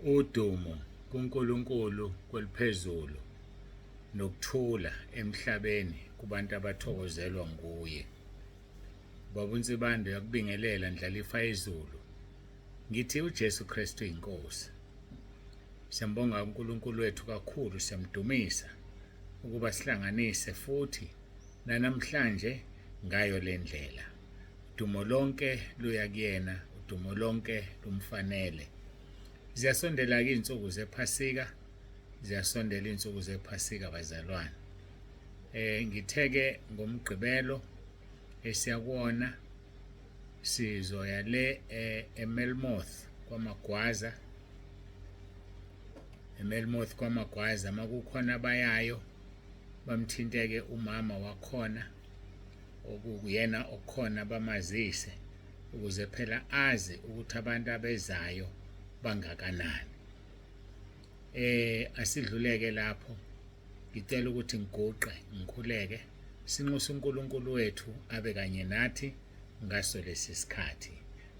Udumo kuNkulunkulu kweliphezulu nokuthula emhlabeni kubantu abathokozelwa nguye. Baba uNsibande yakubingelela ndlalifa izulu. Ngithi uJesu Kristu inkosi. Siyambonga uNkulunkulu wethu kakhulu, siyamdumisa ukuba sihlanganise futhi namhlanje ngayo lendlela. Udumo lonke luya kuyena, udumo lonke lumfanele. Ziyasondela ke izinsuku zePhasika, ziyasondela izinsuku zePhasika bazalwane. Ngitheke ngomgqibelo esiyakuona sizoya le eMelmoth kwaMagwaza. eMelmoth kwaMagwaza makukhona abayayo bamthinteke umama wakhona okuyena okhona bamazise ukuze phela azi ukuthi abantu abezayo bangakanani. Asidluleke lapho, ngicela ukuthi ngiguqe ngikhuleke sinxusa uNkulunkulu wethu abe kanye nathi ngaso lesi sikhathi.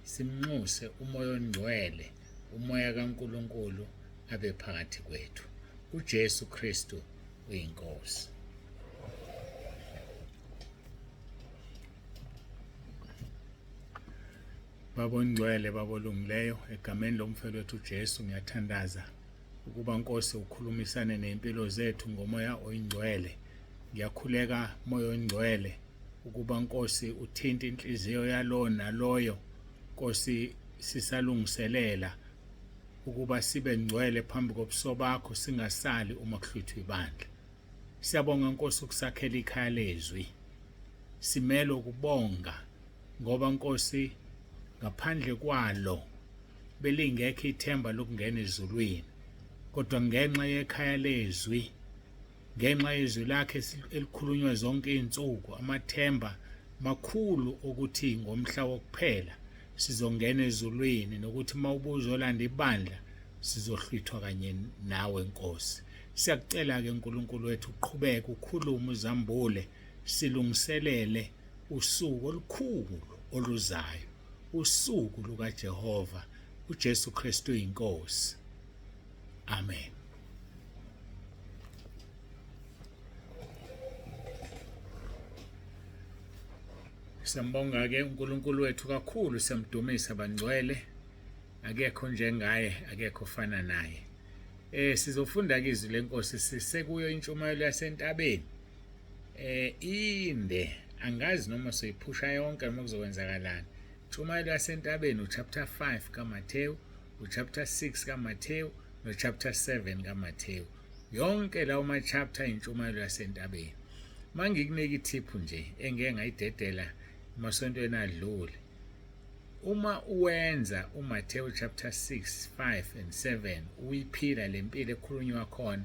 Simnxuse umoya ongcwele, umoya kaNkulunkulu abe phakathi kwethu. uJesu Kristu uyinkosi. Baba ongcwele, baba olungileyo, egameni lomfowethu uJesu ngiyathandaza ukuba Nkosi ukhulumisane nempilo zethu ngomoya oyingcwele. Ngiyakhuleka moya oyingcwele ukuba Nkosi uthinta inhliziyo yalo naloyo. Nkosi sisalungiselela ukuba sibe ngcwele phambi kobuso bakho, singasali uma kuhluthwa ibandla. Siyabonga Nkosi ukusakhela ikhaya lezwi. Simele ukubonga ngoba Nkosi ngaphandle kwalo belingekho ithemba lokungena ezulwini, kodwa ngenxa yekhaya lezwi, ngenxa yezwi lakhe elikhulunywa zonke izinsuku, amathemba makhulu ukuthi ngomhla wokuphela sizongena ezulwini, nokuthi mawubuza olanda ibandla sizohlwithwa kanye nawe Nkosi. Siyakucela ke uNkulunkulu wethu uqhubeke ukhulume uzambule, silungiselele usuku olukhulu oluzayo, usuku lukaJehova. uJesu Kristu inkosi. Amen. Siyambonga ke uNkulunkulu wethu kakhulu, siyamdumisa bangcwele. Akekho njengaye, akekho fana naye. Sizofunda ke izwi lenkosi sisekuyo intshumayelo yasentabeni. Inde, angazi noma soyiphusha yonke noma kuzokwenzakalani. Intshumayelo yasentabeni uchapter 5 kaMathewu, uchapter 6 kaMathewu, nochapter 7 kaMathewu. Yonke lawo ma-chapter intshumayelo yasentabeni. Mangikunika ithiphu nje engeke ngayidedela emasontweni adlule. Uma uwenza uMathewu chapter 6, 5 and 7, uyiphila lempilo ekhulunywa khona,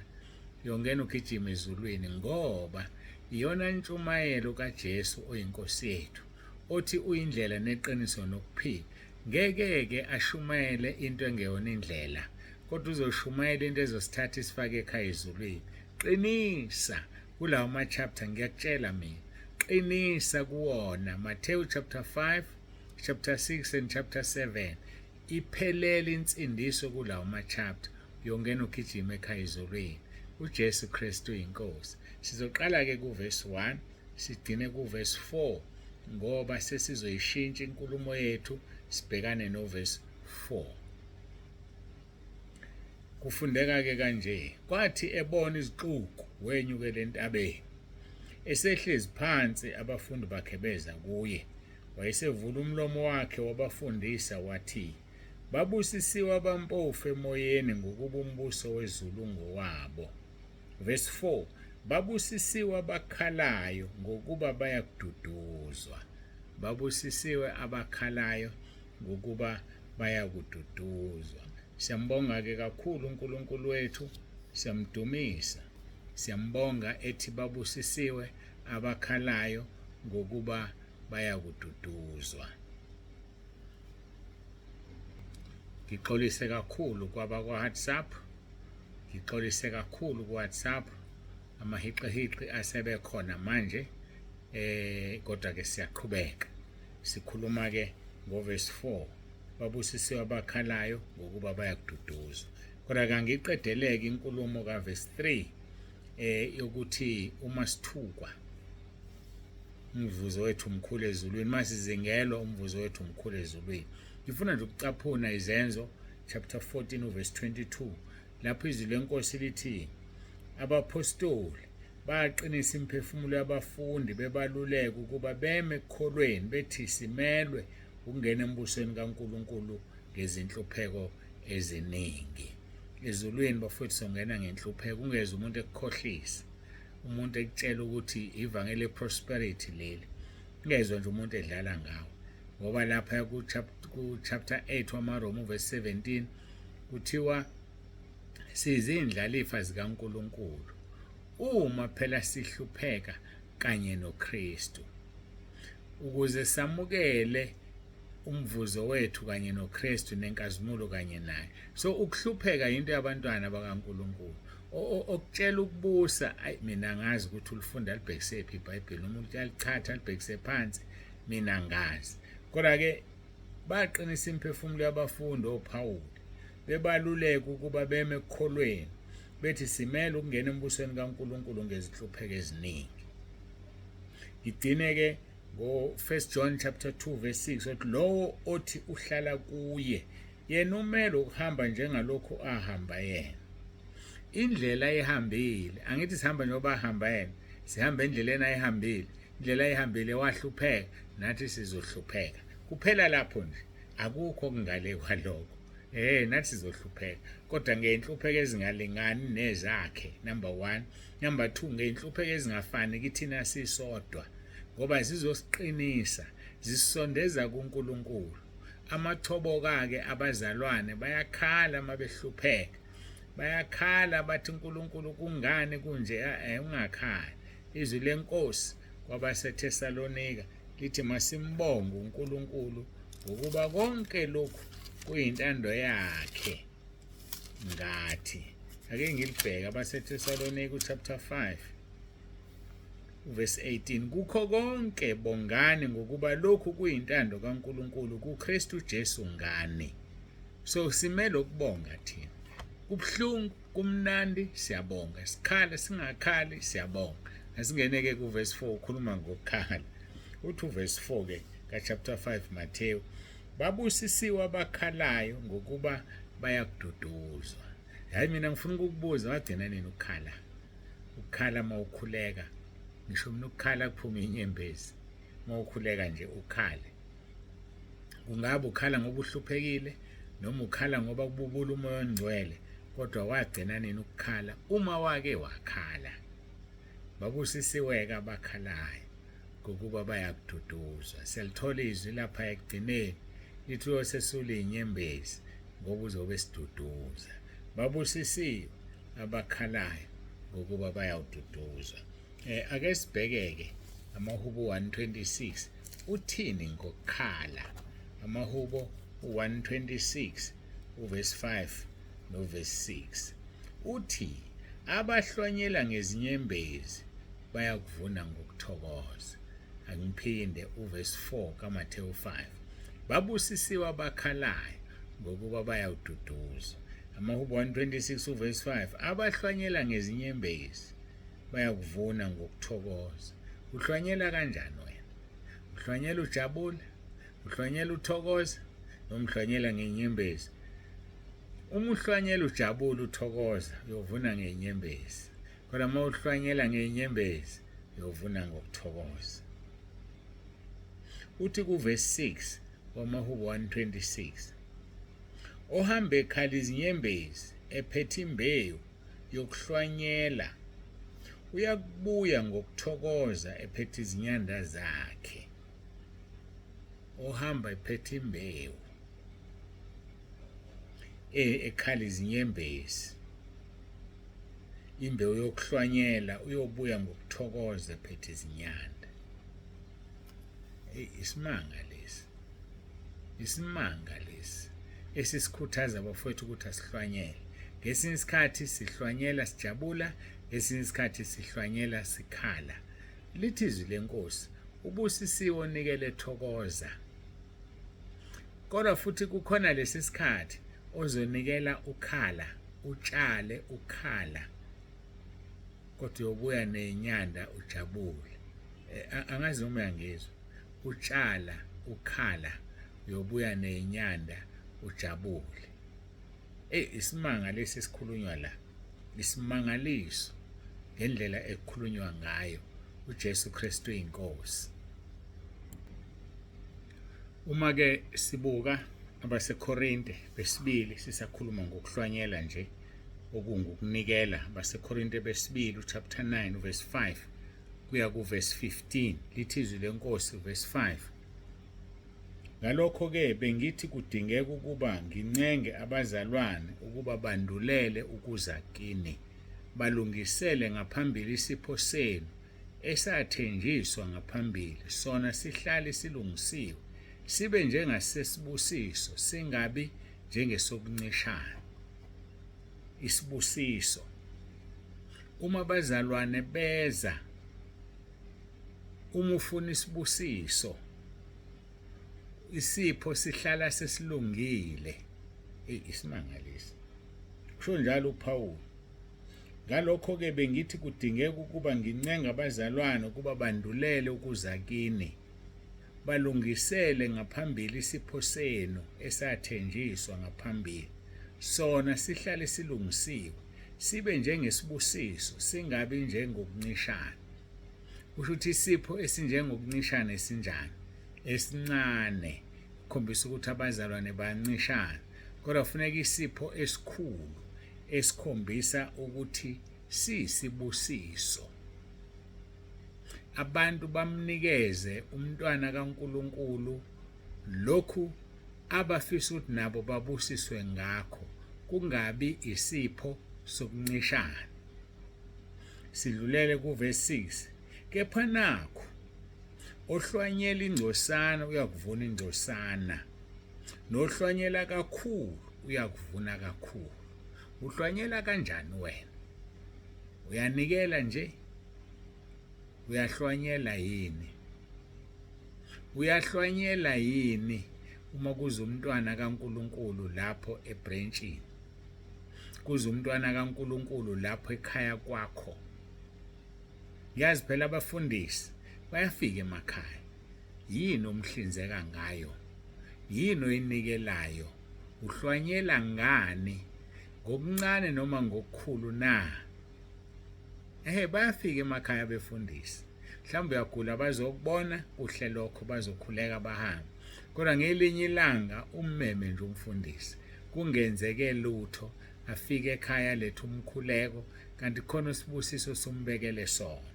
yongena ugijima ezulwini ngoba iyona ntshumayelo kaJesu oyinkosi yethu, othi uyindlela neqiniso nokuphila. Ngeke ashumayele into engeyona indlela, kodwa uzoshumayela into ezosithatha isifake ekhaya ezulwini. Qinisa kulawo ma-chapter, ngiyakutshela mina. Qinisa kuwona. Mathewu chapter 5, chapter 6 and chapter 7. Iphelele insindiso kulawo ma-chapter. Yongena ugijima ekhaya ezulwini. uJesu Kristu inkosi. Sizoqala ke kuverse 1, sigcine kuverse 4 ngoba sesizoyishintsha inkulumo yethu sibhekane noverse 4. Kufundeka ke kanje: kwathi ebona izixuku wenyukele entabeni, esehlezi phansi abafundi bakhe beza kuye. Wayesevula umlomo wakhe wabafundisa wathi, babusisiwe abampofu emoyeni ngokuba umbuso wezulu ngowabo. Verse 4, babusisiwe abakhalayo ngokuba bayakududuzwa. Babusisiwe abakhalayo ngokuba bayakududuzwa. Siyambonga ke kakhulu uNkulunkulu wethu, siyamdumisa. Siyambonga ethi babusisiwe abakhalayo ngokuba bayakududuzwa. Ngixolise kakhulu kwaba-WhatsApp, ngixolise kakhulu ku-WhatsApp, amahiqihiqi asebekhona manje, kodwa ke siyaqhubeka. Sikhuluma ke ngoverse 4, babusisiwe abakhalayo ngokuba bayakududuzwa. kodwa kangiqedeleke inkulumo kaverse 3 yokuthi uma sithukwa umvuzo wethu umkhulu ezulwini, masizingelwa umvuzo wethu umkhulu ezulwini. Ngifuna nje ukucaphuna Izenzo chapter 14 verse 22 lapho izwi lenkosi lithi abapostoli baqinisa imphefumulo yabafundi bebaluleka ukuba beme ekukholweni bethi simelwe ukungena embusweni kaNkulunkulu ngezinhlupheko eziningi. Ezulwini bafowethu songena ngenhlupheko, ungeze umuntu ekukhohlisa, umuntu ekutshela ukuthi ivangeli prosperity leli, ungezwe nje umuntu edlala ngawo. Ngoba lapha ku chapter 8 wamaRoma verse 17 kuthiwa sizindlalifa zikaNkulunkulu uma phela sihlupheka kanye noKristu, ukuze samukele umvuzo wethu kanye noKristu nenkazimulo kanye naye. So ukuhlupheka into yabantwana bakaNkulunkulu. Okutshela ukubusa, mina ngazi ukuthi ulifunda libhekise phi iBhayibheli, umuntu uyalichatha libhekise phansi, mina ngazi. Kodwa ke baqinisa imphefumulo yabafundi oPawuli bebaluleka ukuba beme ekukholweni bethi simele ukungena embusweni kaNkulunkulu ngezinhlupheko eziningi. Igcine ke ngo 1 John chapter 2 verse 6 othi lowo othi uhlala kuye yena umele ukuhamba njengalokho ahamba yena. Indlela ayihambile, angithi sihamba njengoba ahamba yena, sihamba endleleni ayihambile, indlela ayihambile wahlupheka, nathi sizohlupheka. Kuphela lapho nje, akukho okungale kwalokho. Nathi sizohlupheka, kodwa ngeenhlupheko ezingalingani nezakhe, number 1. Number 2, ngeenhlupheko ezingafani kithina sisodwa, ngoba zizosiqinisa, zisondeza kuNkulunkulu. Amathoboka-ke abazalwane bayakhala mabehlupheka, bayakhala bathi uNkulunkulu kungani kunje. Ungakhali. Izwi lenkosi kwabaseThesalonika lithi masimbonge uNkulunkulu ngokuba konke lokhu kuyintando yakhe ngathi. Ake ngilibheke abaseThesalonika chapter 5 verse 18, kukho konke bongani ngokuba lokhu kuyintando kaNkulunkulu kuKristu Jesu ngani. So simele ukubonga thina. Kubuhlungu, kumnandi, siyabonga. Sikhala singakhali, siyabonga. Asingeneke ku verse 4 ukhuluma ngokukhala. Uthi verse 4 ke ka chapter 5 Mateyu, babusisiwe abakhalayo ngokuba bayakududuzwa. Hayi mina ngifuna ukukubuza, wagcina nini ukukhala? Ukukhala mawukhuleka, ngisho mina ukukhala kuphuma inyembezi. Mawukhuleka nje ukhale. Ungabe ukhala ngoba uhluphekile noma ukhala ngoba kububula umoya ongcwele, kodwa wagcina nini ukukhala uma wake wakhala. Babusisiwe abakhalayo ngokuba bayakududuzwa. Selithola izwi lapha ekugcineni lithi uyosesula inyembezi ngoba uzobe siduduza. Babusisiwe abakhalayo ngokuba bayawududuzwa. Ake sibheke-ke amaHubo 126 uthini ngokukhala. AmaHubo 126 uverse 5 noverse 6 uthi abahlwanyela ngezinyembezi bayakuvuna ngokuthokoza. Angiphinde uverse 4 kaMathewu 5, babusisiwe abakhalayo ngokuba bayawududuzwa. AmaHubo 126 uverse 5, abahlwanyela ngezinyembezi bayakuvuna ngokuthokoza. Uhlwanyela kanjani wena? Uhlwanyela ujabula? Uhlwanyela uthokoza? Noma uhlwanyela ngenyembezi? Uma uhlwanyela ujabula uthokoza, uyovuna ngenyembezi. Kodwa uma uhlwanyela ngenyembezi, uyovuna ngokuthokoza. Uthi ku verse 6 wamaHubo 126, ohambe ekhala izinyembezi ephethe imbewu yokuhlwanyela uyakubuya ngokuthokoza ephethe izinyanda zakhe. Ohamba ephethe imbewu ekhala izinyembezi, imbewu yokuhlwanyela, uyobuya ngokuthokoza ephethe izinyanda. Isimanga lesi, isimanga lesi esisikhuthaza abafowethu ukuthi asihlwanyele. Ngesinye isikhathi sihlwanyela sijabula, ngesinye isikhathi sihlwanyela sikhala. Lithi izwi lenkosi, ubusisiwe onikele ethokoza. Kodwa futhi kukhona lesi sikhathi ozonikela ukhala utshale ukhala kodwa uyobuya nenyanda ujabule. Angazi noma uyangizwa. Utshala ukhala uyobuya nenyanda ujabule. Isimanga lesi sikhulunywa la. Isimangaliso ngendlela ekukhulunywa ngayo uJesu Kristu inkosi. Uma ke sibuka abaseKorinte besibili sisakhuluma ngokuhlwanyela nje okungukunikela, abaseKorinte besibili chapter 9 verse 5 kuya ku verse 15 lithi izwi lenkosi verse 5. Ngalokho ke bengithi kudingeka ukuba ngincenge abazalwane ukuba bandulele ukuza kini, balungisele ngaphambili isipho senu esathenjiswa ngaphambili, sona sihlale silungisiwe, sibe njengasesibusiso, singabi njengesokuncishana. Isibusiso. Uma abazalwane beza, uma ufuna isibusiso, isipho sihlala sesilungile. Isimangalisi. Kusho njalo uPaul. Ngalokho ke bengithi kudingeka ukuba ngincenga abazalwane ukuba bandulele ukuza kini, balungisele ngaphambili isipho senu esathenjiswa ngaphambili, sona sihlale silungisiwe, sibe njengesibusiso, singabi njengokuncishana. Kusho ukuthi isipho esinjengokuncishana esinjani? Esincane, khombisa ukuthi abazalwane bayancishana, kodwa kufuneka isipho esikhulu esikhombisa ukuthi sisibusiso. Abantu bamnikeze umntwana kaNkulunkulu lokhu abafisa ukuthi nabo babusiswe ngakho, kungabi isipho sokuncishana. Sidlulele ku verse 6. Kepha nakho ohlwanyela ingcosana uyakuvuna ingcosana, nohlwanyela kakhulu uyakuvuna kakhulu. Uhlwanyela kanjani wena? Uyanikela nje? Uyahlwanyela yini? Uyahlwanyela yini uma kuza umntwana kaNkulunkulu lapho ebranchini? Kuza umntwana kaNkulunkulu lapho ekhaya kwakho. Yazi phela abafundisi bayafika emakhaya. Yini omhlinzeka ngayo? Yini oyinikelayo? Uhlwanyela ngani? Ngokuncane noma ngokukhulu na? Bayafika emakhaya befundisa. Mhlawumbe uyagula bazokubona, kuhle lokho, bazokhuleka bahambe. Kodwa ngelinye ilanga ummeme nje umfundisi, kungenzeke lutho, afike ekhaya letha umkhuleko, kanti khona isibusiso sombekele sona.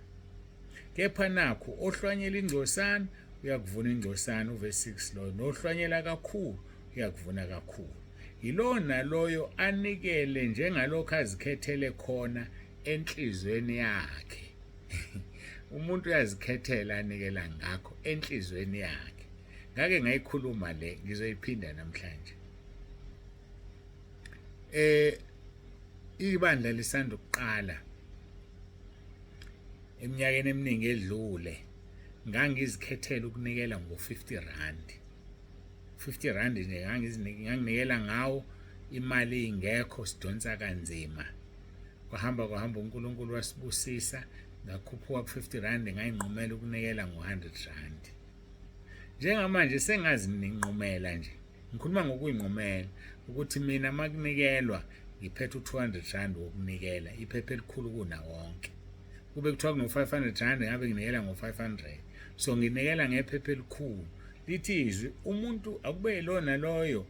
Kepha nakho ohlwanyela ingcosana uyakuvuna ingcosana, uverse 6 lo, nohlwanyela kakhulu uyakuvuna kakhulu. Yilona loyo anikele njengalokho azikhethele khona enhlizweni yakhe. Umuntu uyazikhethela anikela ngakho enhlizweni yakhe. Ngake ngayikhuluma le, ngizoyiphinda namhlanje. Ibandla lisanda ukuqala eminyakeni eminingi edlule, ngangizikhethela ukunikela ngo-50 rand. 50 rand nje nganginikela ngawo, imali ingekho, sidonsa kanzima. Kwahamba uNkulunkulu wasibusisa, ngakhuphuka ku-50 rand, ngayinqumela ukunikela ngo-100 rand. Njengamanje sengazi ninqumela nje. Ngikhuluma ngokuyinqumela ukuthi mina makunikelwa ngiphethe u200 rand wokunikela, iphepha elikhulu kuna wonke. Kube kuthiwa kuno500 rand ngabe nginikela ngo500. So nginikela ngephepha elikhulu. Lithi izwi umuntu akube yilona loyo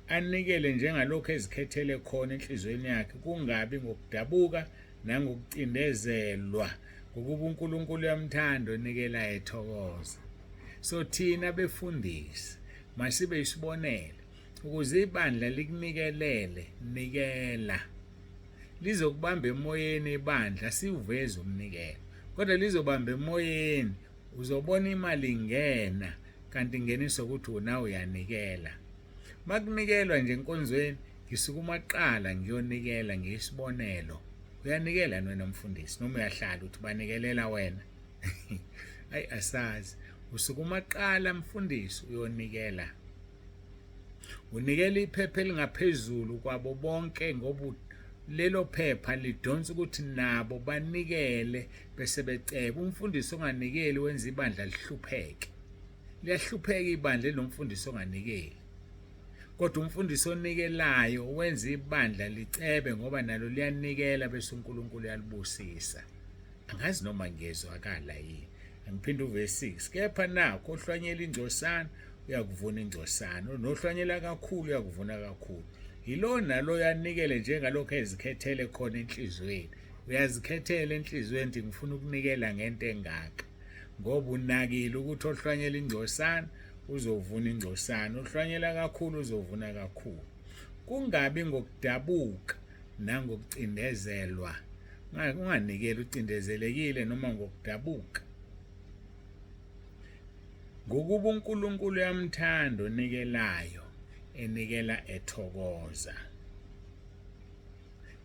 anikele njengalokho ezikhethele khona enhlizweni yakhe, kungabi ngokudabuka nangokucindezelwa, ngokuba uNkulunkulu uyamthanda onikela ethokoza. So thina befundisi masibe isibonelo ukuze ibandla likunikelele, nikela. Lizokubamba emoyeni ibandla siuveze umnikelo, kodwa lizobamba emoyeni uzobona imali ingena, kanti ingeniso ukuthi una uyanikela. Makunikelwa nje enkonzweni, ngisukuma qala ngiyonikela ngisibonelo. Uyanikela wena mfundisi noma uyahlala uthi banikelela wena? Hayi asazi. Usukuma qala mfundisi uyonikela. Unikela iphepha elingaphezulu kwabo bonke ngoba lelo phepha lidonsa ukuthi nabo banikele bese beceba. Umfundisi onganikeli wenza ibandla lihlupheke. Liyahlupheka ibandla lomfundisi onganikeli. Kodwa umfundisi onikelayo wenza ibandla licebe ngoba nalo liyanikela bese uNkulunkulu uyalibusisa. Angazi noma ngezwakala yini. Angiphinde uverse 6. Kepha nakho ohlwanyela ingcosana uyakuvuna ingcosana, nohlwanyela kakhulu uyakuvuna kakhulu. Yilo nalo yanikele njengalokho ezikhethele khona enhlizweni. Uyazikhethela enhlizweni ukuthi ngifuna ukunikela ngento engaka. Ngoba unakile ukuthi ohlwanyela ingcosana uzovuna ingcosana, ohlwanyela kakhulu uzovuna kakhulu. Kungabi ngokudabuka nangokucindezelwa. Unganikeli ucindezelekile noma ngokudabuka. Ngokuba uNkulunkulu yamthanda onikelayo, enikela ethokoza.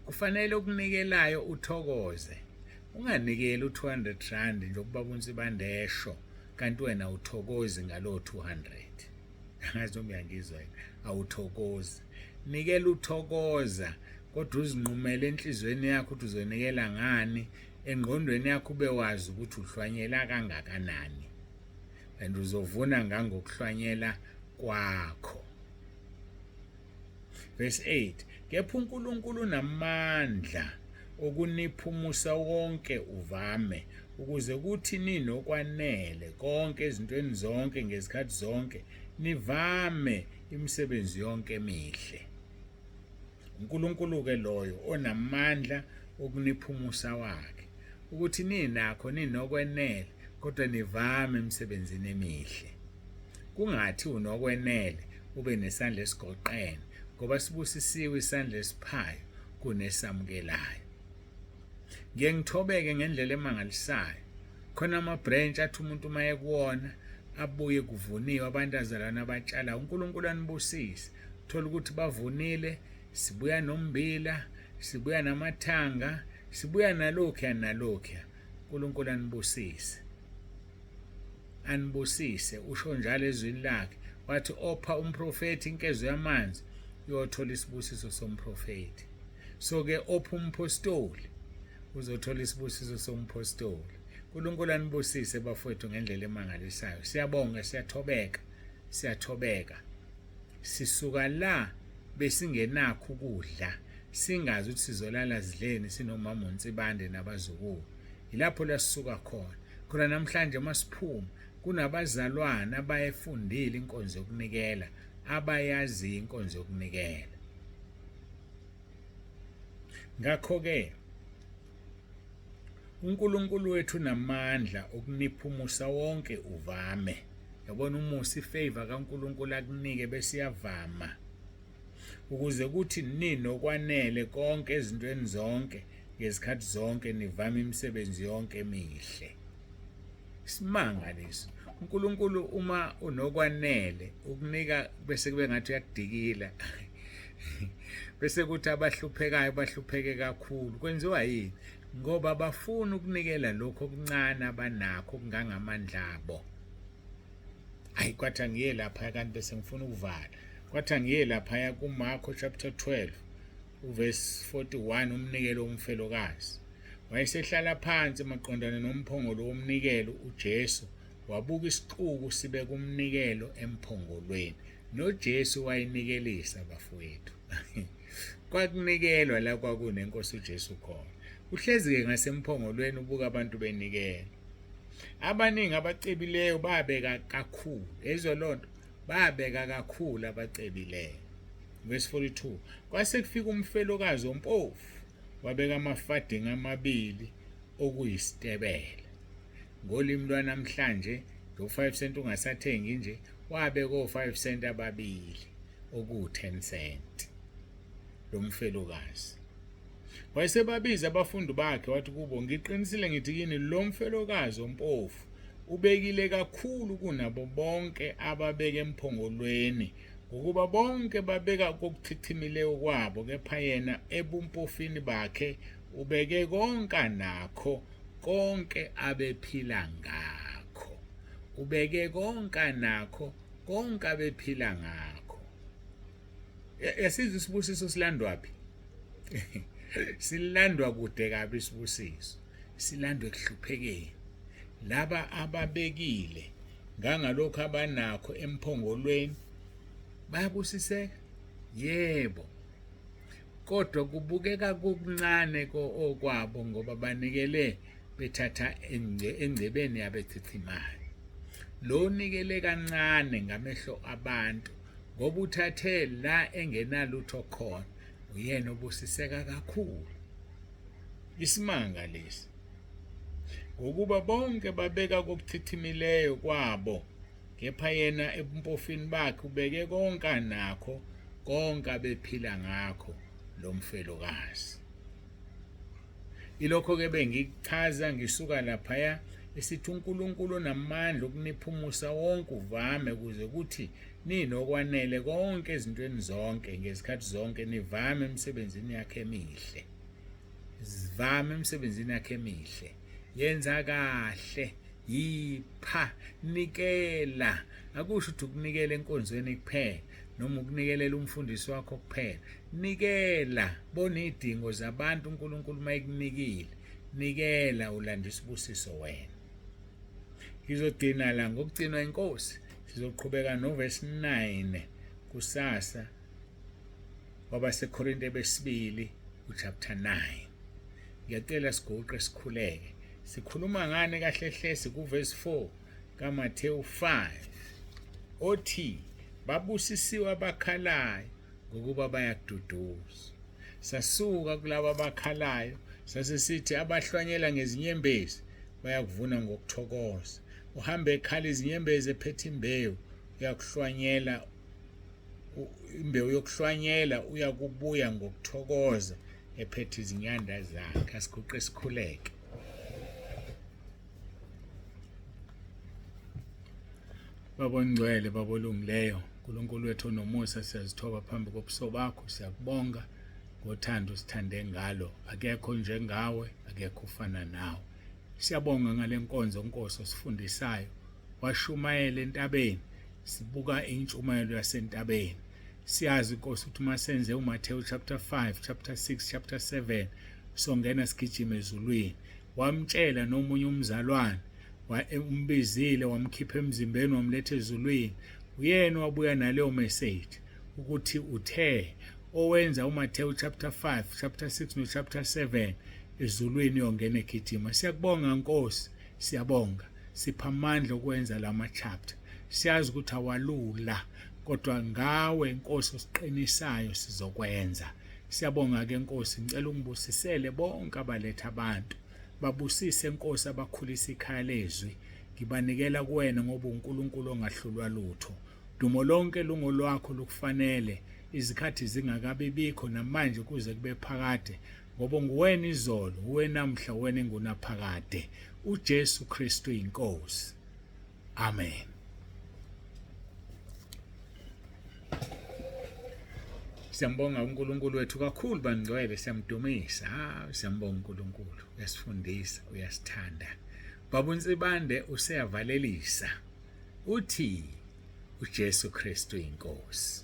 Kufanele ukunikelayo uthokoze. Unganikeli u200 rand nje ukuba kunsibandesho kanti wena uthokozi ngalo 200. Angazi noma uyangizwa yini. Awuthokozi. Nikela uthokoza kodwa uzinqumele enhlizweni yakho ukuthi uzonikela ngani, engqondweni yakho ube wazi ukuthi uhlwanyela kangakanani. And uzovuna ngangokuhlwanyela kwakho. Verse 8. Kepha uNkulunkulu unamandla okunipha umusa wonke uvame, ukuze kuthi ninokwanele konke ezintweni zonke ngezikhathi zonke nivame imisebenzi yonke emihle. uNkulunkulu ke loyo onamandla okunipha umusa wakhe, ukuthi ninakho ninokwenele kodwa nivame emsebenzini emihle. Kungathi unokwenele ube nesandla esigoqene, ngoba sibusisiwe isandla esiphayo kunesamukelayo. Ngeke ngithobeke ngendlela emangalisayo. Khona ama-branch athi umuntu maye kuwona abuye kuvuniwe abantu azalana abatshala. uNkulunkulu anibusise. Thola ukuthi bavunile, sibuya nombila, sibuya namathanga, sibuya nalokhu nalokhu. uNkulunkulu anibusise. Anibusise usho njalo ezwini lakhe. Wathi opha umprofeti inkezo yamanzi uyothola isibusiso somprofeti. So ke opha umpostoli uzothola isibusiso sompostoli. uNkulunkulu anibusise bafowethu ngendlela emangalisayo. Siyabonga, siyathobeka. Sisuka la besingenakho ukudla, singazi ukuthi sizolala zidleni sinomama uNtsibande nabazukulu. Ilapho lasisuka khona. Khona namhlanje masiphuma kunabazalwana abayefundile inkonzo yokunikela, abayazi inkonzo yokunikela. Ngakho ke uNkulunkulu wethu unamandla okunipha umusa wonke uvame. Yabona umusa, ifavor kaNkulunkulu akunike bese iyavama, ukuze kuthi ninokwanele konke ezintweni zonke ngezikhathi zonke nivame imisebenzi yonke emihle. Simanga leso. uNkulunkulu uma unokwanele ukunika bese kube ngathi uyakudikila. Bese kuthi abahluphekayo bahlupheke kakhulu. Kwenziwa yini? Ngoba bafuna ukunikela lokho okuncane abanakho kungangamandla abo. Hayi kwathi ngiye lapha kanti bese ngifuna ukuvala. Kwathi ngiye lapha kuMarko chapter 12 uverse 41 umnikelo womfelokazi. Wayesehlala phansi maqondana nomphongolo womnikelo uJesu wabuka isixuku sibe kumnikelo emphongolweni. NoJesu wayinikelisa bafowethu. Kwakunikelwa la kwakunenkosi uJesu khona. Uhlezi ke ngasemphongolweni ubuka abantu benikela. Abaningi abacebileyo babeka kakhulu. Ezwe lonto babeka kakhulu abacebileyo. Verse 42. Kwase kufika umfelokazi ompofu wabeka amafadinga amabili okuyisitebele. Ngolimi lwanamhlanje ngo5 cent ungasathengi nje, wabeka o5 cent ababili oku10 cent. Lo mfelokazi wayesebabiza abafundi bakhe wathi kubo, ngiqinisile ngithi kini lo mfelokazi ompofu ubekile kakhulu kunabo bonke ababeka emphongolweni, ngokuba bonke babeka kokuchithimileyo kwabo, kepha yena ebumpofini bakhe ubeke konke nakho, konke abephila ngakho. Ubeke konke nakho, konke abephila ngakho. Yasizwe isibusiso silandwaphi? silandwa kude kabi isibusiso, silandwe ekuhluphekeni. Laba ababekile ngangalokho abanakho emphongolweni bayabusiseka, yebo, kodwa kubukeka kukuncane okwabo ngoba banikele bethatha engcebeni yabechithimali. Lo nikele kancane ngamehlo abantu ngoba uthathe la engenalutho khona, uyena obusiseka kakhulu. Isimanga lesi ngokuba bonke babeka kokuchithimileyo kwabo, kepha yena ebumpofini bakhe ubeke konke anakho, konke abephila ngakho lo mfelokazi. Ilokho-ke bengichaza ngisuka laphaya esithi uNkulunkulu onamandla okunipha umusa wonke uvame ukuze kuthi ninokwanele konke ezintweni zonke ngezikhathi zonke nivame emsebenzini yakhe emihle. Zivame emsebenzini yakhe emihle. Yenza kahle, yipha, nikela. Akusho ukuthi ukunikela enkonzweni kuphela noma ukunikelela umfundisi wakho kuphela. Nikela, bona izidingo zabantu uNkulunkulu mayekunikile. Nikela ulandisa ubusiso wena. Ngizogcina la ngokugcinwa inkosi. Sizoqhubeka noverse 9 kusasa wabaseKorinte besibili uchapter 9. Ngiyacela sigoqe sikhuleke. Sikhuluma ngane kahle hlesi kuverse 4 kaMathewu 5. Othi babusisiwe abakhalayo ngokuba bayakududuza. Sasuka kulabo abakhalayo sasisithi abahlwanyela ngezinyembezi bayakuvuna ngokuthokoza. Uhambe ekhala izinyembezi ephethe imbewu uyakuhlwanyela, imbewu yokuhlwanyela uyakubuya ngokuthokoza ephethe izinyanda zakhe. Asiguqe sikhuleke. Babongcwele babolungileyo, uNkulunkulu wethu onomusa, siyazithoba phambi kobuso bakho, siyakubonga ngothando sithande ngalo. Akekho njengawe, akekho ufana nawe. Siyabonga ngale nkonzo Nkosi osifundisayo. Washumayela entabeni, sibuka intshumayelo yasentabeni. Siyazi Nkosi ukuthi masenze uMathewu chapter 5, chapter 6, chapter 7 songena sigijima ezulwini. Wamtshela nomunye umzalwane, umbizile wamkhipha emzimbeni wamletha ezulwini. Uyena wabuya naleyo message ukuthi uthe owenza uMathewu chapter 5, chapter 6 no chapter 7 ezulwini yongena egijima. Siyakubonga Nkosi, siyabonga. Sipha amandla okwenza lama chapter. Siyazi ukuthi awalula, kodwa ngawe Nkosi osiqinisayo sizokwenza. Siyabonga ke Nkosi, ngicela ungibusisele bonke abaletha abantu. Babusise Nkosi abakhulisa ikhaya lezwi. Ngibanikela kuwena ngoba uNkulunkulu ongahlulwa lutho. Dumo lonke lungo lwakho lukufanele. Izikhathi zingakabi bikho namanje kuze kube phakade, ngoba nguwena izolo, uwena namhla, uwena engunaphakade. uJesu Kristu inkosi. Amen. Siyambonga uNkulunkulu wethu kakhulu bangcwele, siyamdumisa. Siyambonga uNkulunkulu, uyasifundisa, uyasithanda. Baba uNsibande useyavalelisa. Uthi uJesu Kristu inkosi.